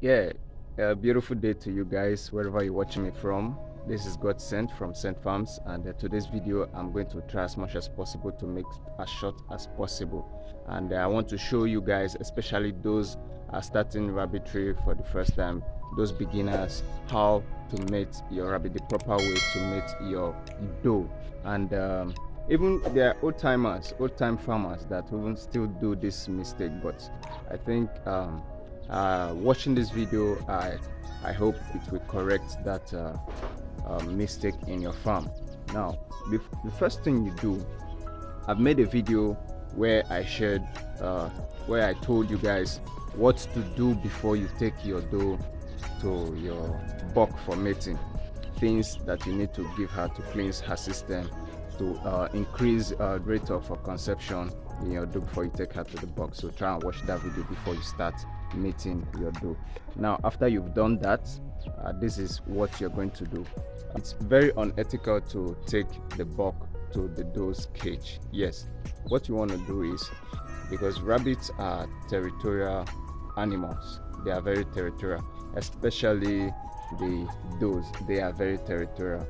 Yeah, a beautiful day to you guys, wherever you're watching me from. This is God Sent from Sent Farms, and today's video I'm going to try as much as possible to make as short as possible. And I want to show you guys, especially those starting rabbitry for the first time, those beginners, how to mate your rabbit, the proper way to mate your doe. And even there are old time farmers that even still do this mistake, but I think watching this video, I hope it will correct that mistake in your farm. Now, the first thing you do, I've made a video where I shared where I told you guys what to do before you take your doe to your buck for mating, things that you need to give her to cleanse her system, to increase rate of conception in your doe before you take her to the box. So try and watch that video before you start mating your doe. Now, after you've done that, this is what you're going to do. It's very unethical to take the buck to the doe's cage. Yes, what you want to do is, because rabbits are territorial animals, they are very territorial, especially the does. They are very territorial.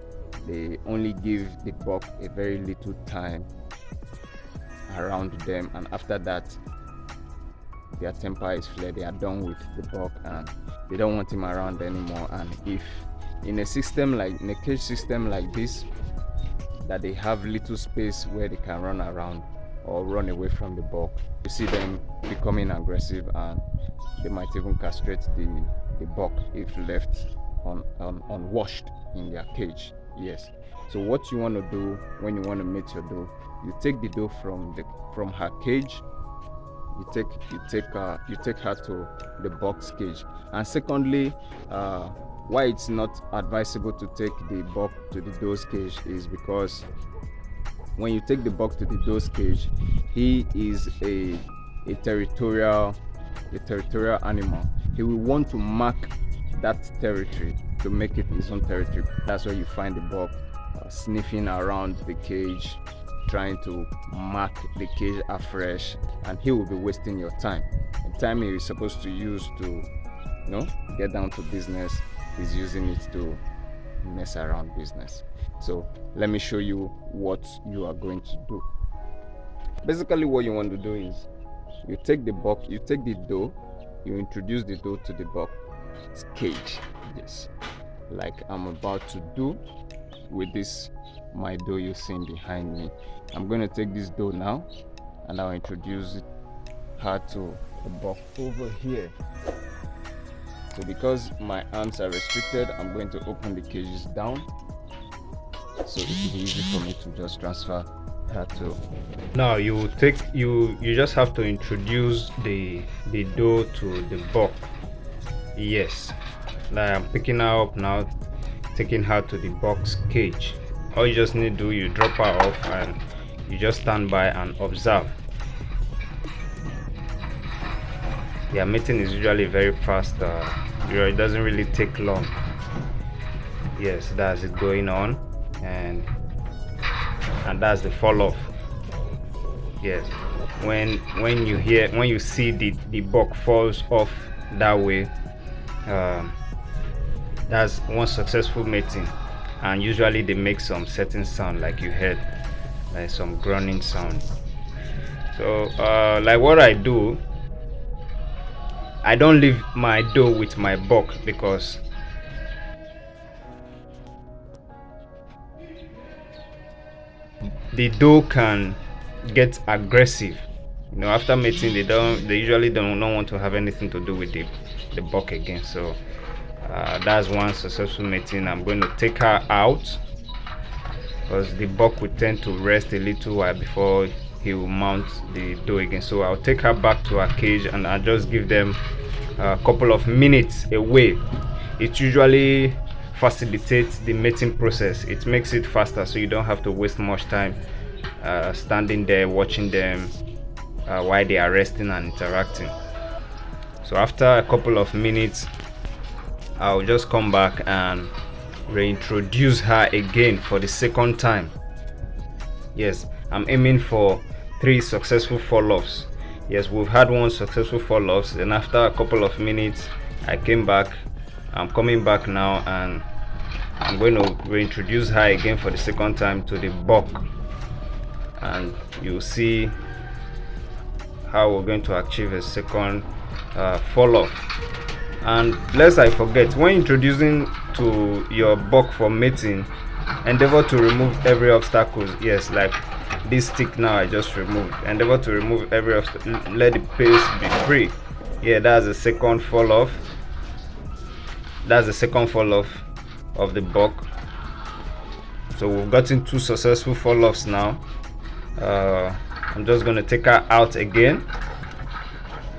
They only give the buck a very little time around them, and after that their temper is flared. They are done with the buck and they don't want him around anymore. And if in a system like in a cage system like this, that they have little space where they can run around or run away from the buck, you see them becoming aggressive, and they might even castrate the buck if left unwashed in their cage. Yes, so what you want to do when you want to mate your doe, you take the doe from her cage, you take her to the buck's cage. And secondly, why it's not advisable to take the buck to the doe's cage is because when you take the buck to the doe's cage, he is a territorial animal. He will want to mark that territory to make it his own territory. That's where you find the buck sniffing around the cage, trying to mark the cage afresh, and he will be wasting your time. The time he is supposed to use to, get down to business, he's using it to mess around business. So let me show you what you are going to do. Basically, what you want to do is you take the doe, you introduce the doe to the buck's cage. Yes, like I'm about to do with this my doe you're seeing behind me. I'm going to take this doe now and I'll introduce her to the buck over here. So because my arms are restricted, I'm going to open the cages down so it will be easy for me to just transfer her to. Now you just have to introduce the doe to the buck. Yes, now I'm picking her up now, taking her to the buck's cage. All you just need to do, you drop her off and you just stand by and observe. Their mating is usually very fast. It doesn't really take long. Yes, that's it going on, and that's the fall off. Yes, when you see the buck falls off that way, that's one successful mating. And usually they make some certain sound, like you heard, like some groaning sound. So like what I do, I don't leave my doe with my buck, because the doe can get aggressive. After mating, they usually don't want to have anything to do with the buck again. So that's one successful mating. I'm going to take her out because the buck will tend to rest a little while before he will mount the doe again. So I'll take her back to her cage and I'll just give them a couple of minutes away. It usually facilitates the mating process. It makes it faster, so you don't have to waste much time standing there watching them while they are resting and interacting. So after a couple of minutes, I'll just come back and reintroduce her again for the second time. Yes, I'm aiming for 3 successful fall-offs. Yes, we've had one successful fall-offs, and after a couple of minutes I came back. I'm coming back now, and I'm going to reintroduce her again for the second time to the buck, and you'll see how we're going to achieve a second fall off. And lest I forget, when introducing to your buck for mating, endeavor to remove every obstacle. Yes, like this stick now I just removed. Endeavor to remove every obstacle. Let the pace be free. Yeah, that's the second fall off. That's the second fall off of the buck. So we've gotten 2 successful fall offs now. I'm just going to take her out again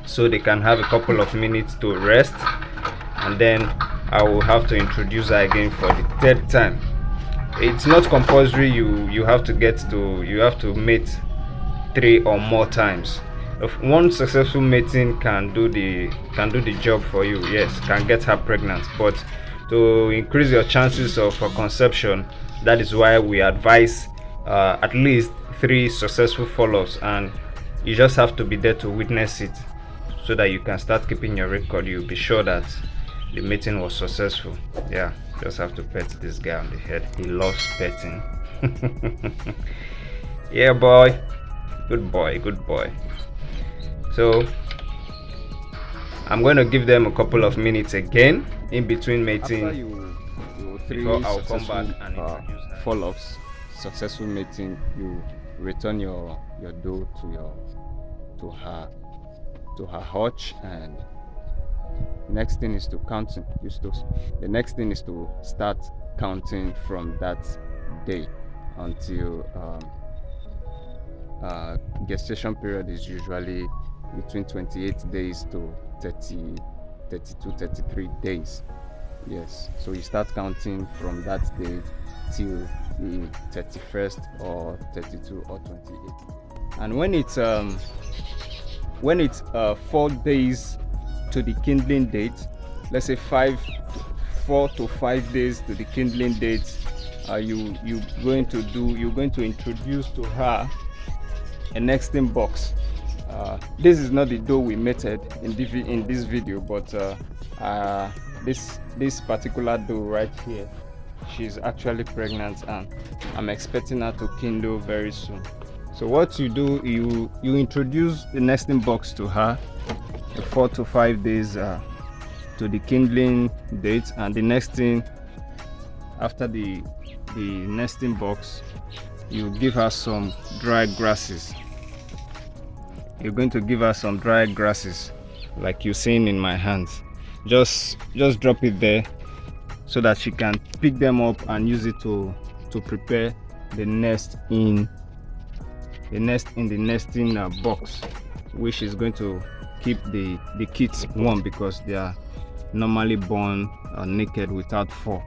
so they can have a couple of minutes to rest, and then I will have to introduce her again for the 3rd time. It's not compulsory you have to mate 3 or more times. If one successful mating can do the job for you, yes, can get her pregnant, but to increase your chances of conception, that is why we advise at least 3 successful follow-ups, and you just have to be there to witness it so that you can start keeping your record. You'll be sure that the mating was successful. Yeah, just have to pet this guy on the head. He loves petting. Yeah, boy, good boy. So I'm going to give them a couple of minutes again in between mating. After you 3 I'll come successful back and introduce her. fall-offs, successful mating, you return your doe to her hutch, and next thing is to counting. The next thing is to start counting from that day until gestation period is usually between 28 days to 32, 33 days. Yes, so you start counting from that day till the 31st or 32 or 28. And when it's 4 days to the kindling date, let's say 4 to 5 days to the kindling date, you're going to introduce to her a nesting box. This is not the doe we mated in this video, but this particular doe right here, she's actually pregnant, and I'm expecting her to kindle very soon. So what you do, you introduce the nesting box to her 4 to 5 days to the kindling date, and the next thing after the nesting box, you give her some dry grasses. You're going to give her some dry grasses like you're seeing in my hands. Just drop it there so that she can pick them up and use it to prepare the nest in the nesting box, which is going to keep the kids warm, because they are normally born naked without fur.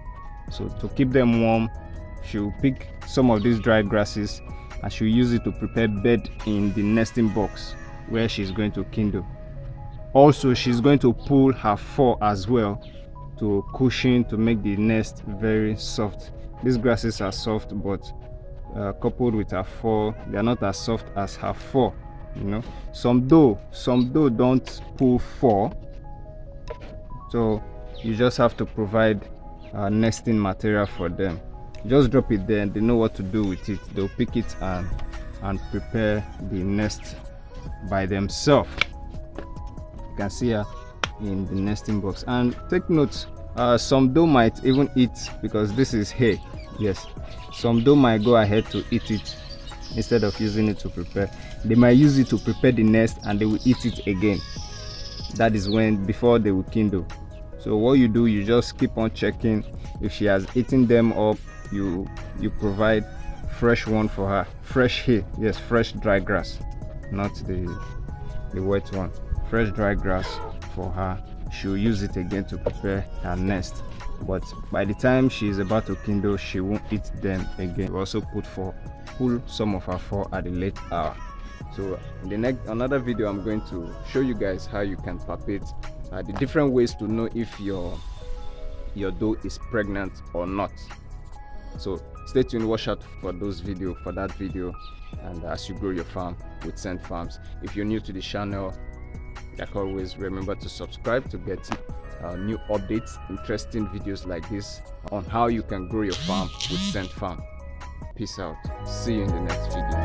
So to keep them warm, she'll pick some of these dry grasses and she'll use it to prepare bed in the nesting box where she's going to kindle. Also, she's going to pull her fur as well to cushion, to make the nest very soft. These grasses are soft, but coupled with her fur, they are not as soft as her fur. You know, some doe don't pull fur, so you just have to provide nesting material for them. Just drop it there and they know what to do with it. They'll pick it and prepare the nest by themselves. You can see her in the nesting box. And take note, some doe might even eat, because this is hay. Yes, some doe might go ahead to eat it instead of using it to prepare. They might use it to prepare the nest and they will eat it again. That is before they will kindle. So what you do, you just keep on checking. If she has eaten them up, you provide fresh one for her, fresh hay. Yes, fresh dry grass, not the wet one. Fresh dry grass for her. She'll use it again to prepare her nest, but by the time she is about to kindle, she won't eat them again. We also pull some of her fur at a late hour. So in another video, I'm going to show you guys how you can palpate the different ways to know if your doe is pregnant or not. So stay tuned, watch out for that video, and as you grow your farm with Scent Farms. If you're new to the channel, Like always, remember to subscribe to get new updates, interesting videos like this on how you can grow your farm with Scent Farm. Peace out. See you in the next video.